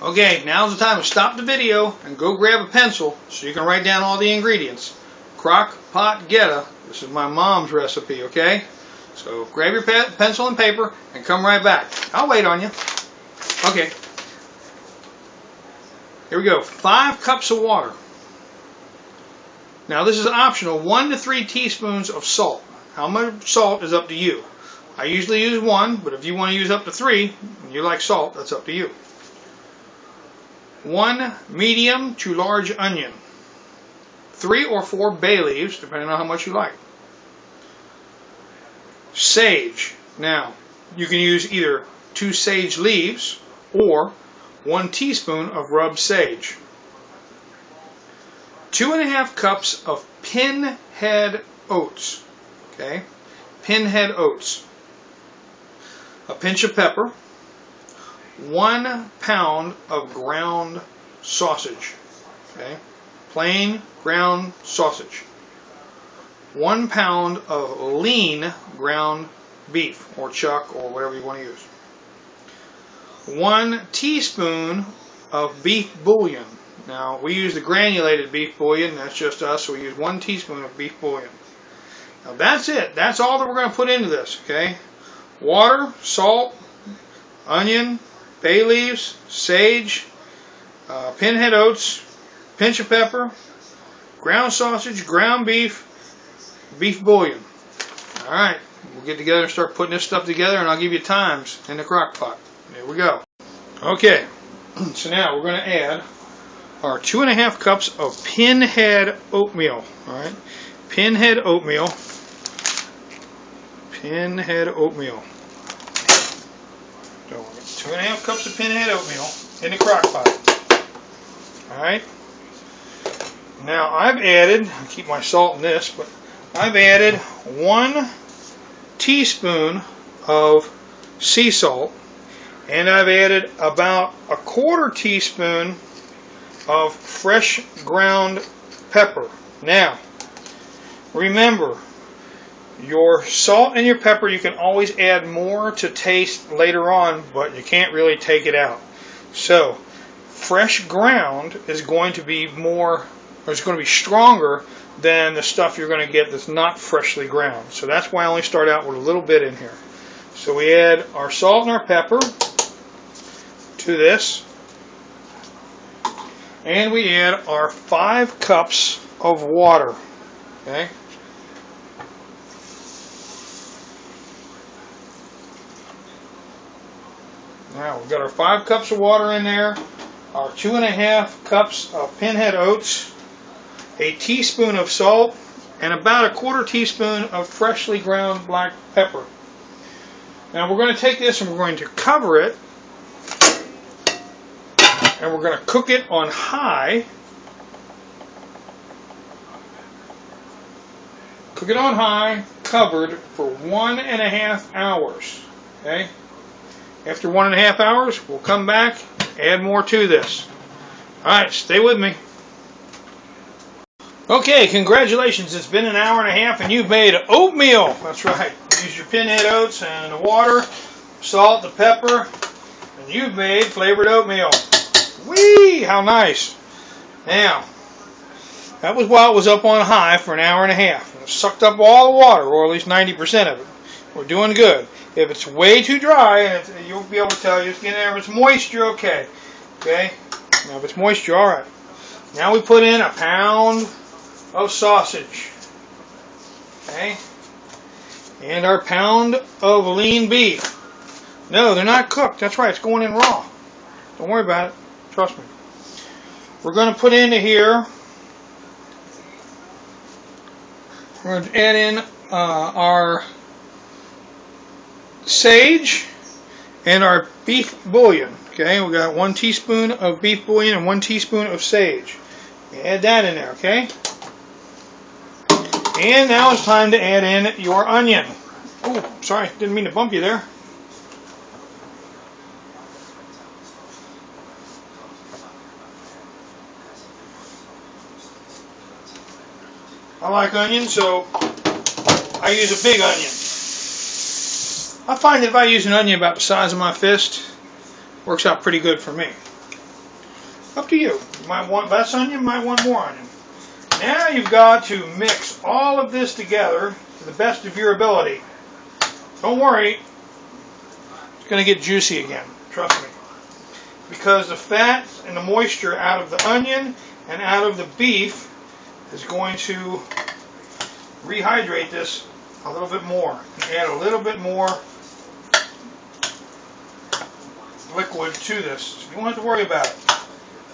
Okay, now's the time to stop the video and go grab a pencil so you can write down all the ingredients. Crockpot Goetta. This is my mom's recipe, okay? So grab your pencil and paper and come right back. I'll wait on you. Okay. Here we go. 5 cups of water. Now this is optional. 1 to 3 teaspoons of salt. How much salt is up to you. I usually use 1, but if you want to use up to 3, and you like salt, that's up to you. 1 medium to large onion. 3 or 4 bay leaves, depending on how much you like. Sage. Now, you can use either 2 sage leaves or 1 teaspoon of rubbed sage. 2½ cups of pinhead oats. Okay? Pinhead oats. A pinch of pepper. 1 pound of ground sausage. Okay? Plain ground sausage. 1 pound of lean ground beef or chuck or whatever you want to use. 1 teaspoon of beef bouillon. Now we use the granulated beef bouillon, that's just us, so we use 1 teaspoon of beef bouillon. Now that's it. That's all that we're going to put into this, okay? Water, salt, onion, bay leaves, sage, pinhead oats, pinch of pepper, ground sausage, ground beef, beef bouillon. Alright, we'll get together and start putting this stuff together, and I'll give you times in the crock pot. There we go. Okay, so now we're going to add our 2½ cups of pinhead oatmeal. Alright, pinhead oatmeal. Pinhead oatmeal. So 2½ cups of pinhead oatmeal in the crock pot. Alright. Now I've added, I'll keep my salt in this, but I've added 1 teaspoon of sea salt, and I've added about 1/4 teaspoon of fresh ground pepper. Now, remember, your salt and your pepper, you can always add more to taste later on, but you can't really take it out. So, fresh ground is going to be more, or it's going to be stronger than the stuff you're going to get that's not freshly ground. So that's why I only start out with a little bit in here. So we add our salt and our pepper to this, and we add our 5 cups of water. Okay. Now we've got our 5 cups of water in there, our 2½ cups of pinhead oats, a teaspoon of salt, and about 1/4 teaspoon of freshly ground black pepper. Now we're going to take this and we're going to cover it, and we're going to cook it on high. Cook it on high, covered for 1½ hours. Okay? After 1½ hours, we'll come back, add more to this. Alright, stay with me. Okay, congratulations. It's been 1.5 hours and you've made oatmeal. That's right. Use your pinhead oats and the water, salt, the pepper, and you've made flavored oatmeal. Whee! How nice. Now, that was while it was up on high for 1.5 hours. It sucked up all the water, or at least 90% of it. We're doing good. If it's way too dry, you'll be able to tell you. If it's moisture, okay. Okay? Now, if it's moisture, all right. Now we put in 1 pound of sausage. Okay? And our pound of lean beef. No, they're not cooked. That's right. It's going in raw. Don't worry about it. Trust me. We're going to put into here, we're going to add in our sage and our beef bouillon. Okay, we got 1 teaspoon of beef bouillon and 1 teaspoon of sage. Add that in there, okay? And now it's time to add in your onion. Oh, sorry, didn't mean to bump you there. I like onion, so I use a big onion. I find that if I use an onion about the size of my fist, works out pretty good for me. Up to you. You might want less onion, you might want more onion. Now you've got to mix all of this together to the best of your ability. Don't worry, it's going to get juicy again. Trust me. Because the fat and the moisture out of the onion and out of the beef is going to rehydrate this a little bit more. Add a little bit more liquid to this. So you don't have to worry about it.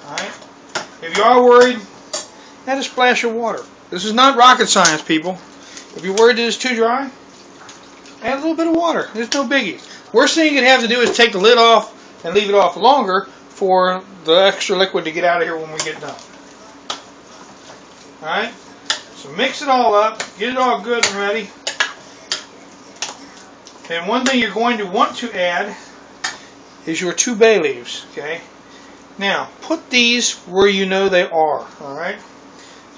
Alright? If you are worried, add a splash of water. This is not rocket science, people. If you're worried that it's too dry, add a little bit of water. There's no biggie. Worst thing you can have to do is take the lid off and leave it off longer for the extra liquid to get out of here when we get done. Alright? So mix it all up, get it all good and ready. And one thing you're going to want to add is your 2 bay leaves. Okay? Now, put these where you know they are. Alright?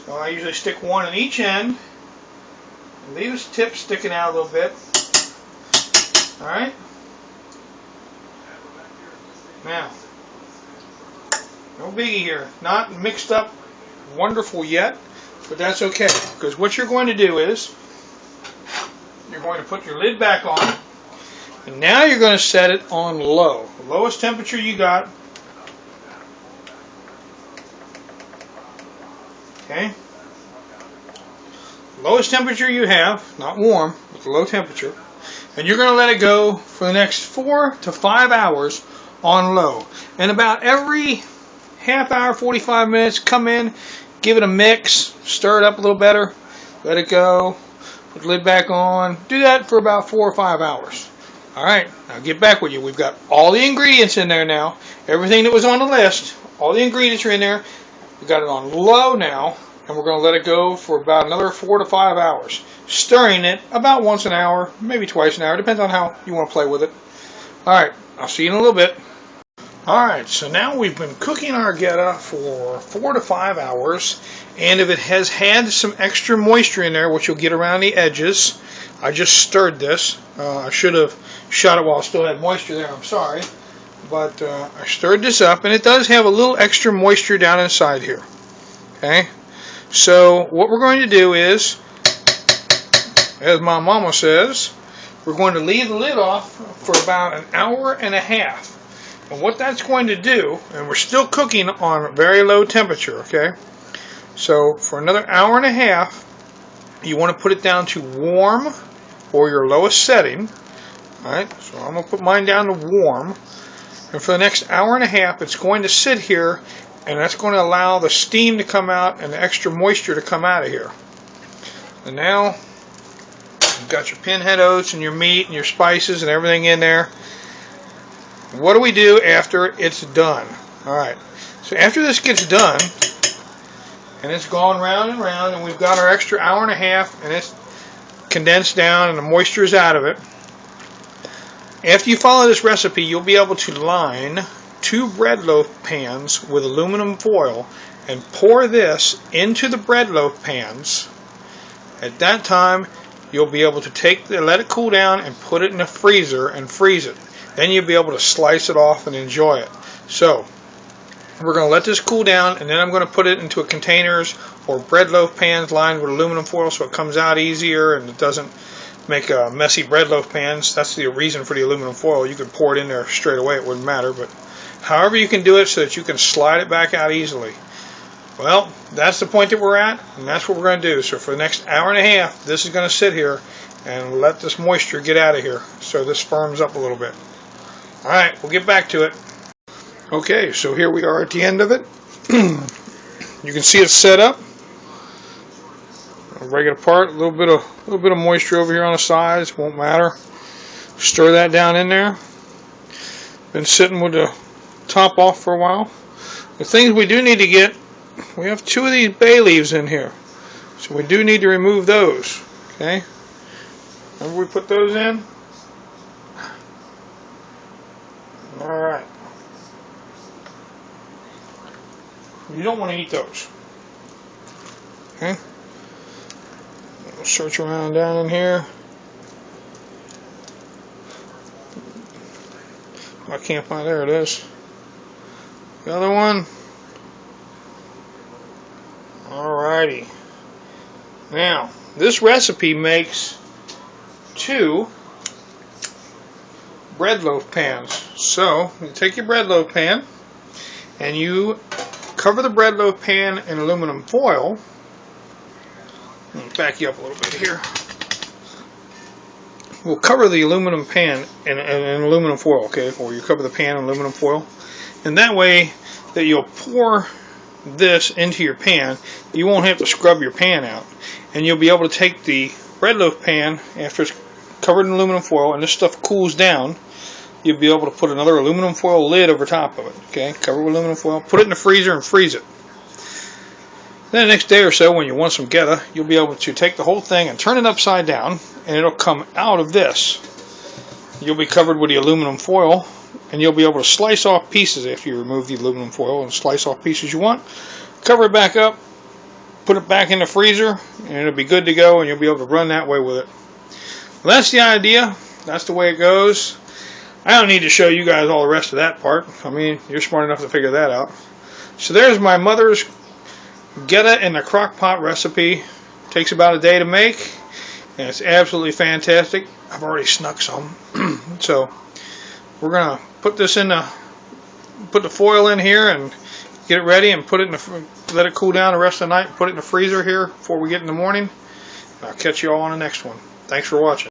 So I usually stick one on each end. Leave this tip sticking out a little bit. Alright? Now, no biggie here. Not mixed up wonderful yet, but that's okay. Because what you're going to do is, you're going to put your lid back on, and now you're going to set it on low. The lowest temperature you got. Okay? Lowest temperature you have, not warm, but low temperature. And you're going to let it go for the next 4 to 5 hours on low. And about every half hour, 45 minutes, come in, give it a mix, stir it up a little better, let it go, put the lid back on. Do that for about 4 or 5 hours. Alright, now get back with you. We've got all the ingredients in there now. Everything that was on the list, all the ingredients are in there. We've got it on low now, and we're going to let it go for about another 4 to 5 hours. Stirring it about once an hour, maybe twice an hour, depends on how you want to play with it. Alright, I'll see you in a little bit. Alright, so now we've been cooking our Goetta for 4 to 5 hours, and if it has had some extra moisture in there, which you'll get around the edges, I just stirred this. I should have shot it while it still had moisture there, I'm sorry. But I stirred this up, and it does have a little extra moisture down inside here. Okay? So what we're going to do is, as my mama says, we're going to leave the lid off for about an hour and a half. And what that's going to do, and we're still cooking on very low temperature, okay? So for another hour and a half, you want to put it down to warm or your lowest setting. Alright, so I'm going to put mine down to warm. And for the next hour and a half, it's going to sit here, and that's going to allow the steam to come out and the extra moisture to come out of here. And now, you've got your pinhead oats and your meat and your spices and everything in there. What do we do after it's done? Alright, so after this gets done, and it's gone round and round, and we've got our extra hour and a half, and it's condensed down, and the moisture is out of it. After you follow this recipe, you'll be able to line 2 bread loaf pans with aluminum foil and pour this into the bread loaf pans. At that time, you'll be able to let it cool down and put it in the freezer and freeze it. Then you'll be able to slice it off and enjoy it. So, we're going to let this cool down, and then I'm going to put it into a containers or bread loaf pans lined with aluminum foil so it comes out easier and it doesn't make messy bread loaf pans. That's the reason for the aluminum foil. You could pour it in there straight away, it wouldn't matter, but however you can do it so that you can slide it back out easily. Well, that's the point that we're at, and that's what we're going to do. So for the next hour and a half, this is going to sit here and let this moisture get out of here so this firms up a little bit. Alright, we'll get back to it. Okay, so here we are at the end of it. You can see it's set up. I'll break it apart. A little bit of moisture over here on the sides, won't matter. Stir that down in there. Been sitting with the top off for a while. The things we do need to get, we have 2 of these bay leaves in here, so we do need to remove those. Okay, remember we put those in. All right. You don't want to eat those. Okay. We'll search around down in here. I can't find. There it is. The other one. Alrighty. Now, this recipe makes 2 bread loaf pans. So, you take your bread loaf pan and you cover the bread loaf pan in aluminum foil. Let me back you up a little bit here. We'll cover the aluminum pan in aluminum foil, okay? Or you cover the pan in aluminum foil. And that way that you'll pour this into your pan, you won't have to scrub your pan out. And you'll be able to take the bread loaf pan after it's covered in aluminum foil and this stuff cools down. You'll be able to put another aluminum foil lid over top of it, okay? Cover it with aluminum foil, put it in the freezer and freeze it. Then the next day or so, when you want some Goetta, you'll be able to take the whole thing and turn it upside down, and it'll come out of this. You'll be covered with the aluminum foil, and you'll be able to slice off pieces after you remove the aluminum foil, and slice off pieces you want. Cover it back up, put it back in the freezer, and it'll be good to go, and you'll be able to run that way with it. Well, that's the idea. That's the way it goes. I don't need to show you guys all the rest of that part. I mean, you're smart enough to figure that out. So there's my mother's Goetta in the Crockpot recipe. Takes about a day to make, and it's absolutely fantastic. I've already snuck some. So we're gonna put this in put the foil in here and get it ready and put it in let it cool down the rest of the night. Put it in the freezer here before we get in the morning. I'll catch you all on the next one. Thanks for watching.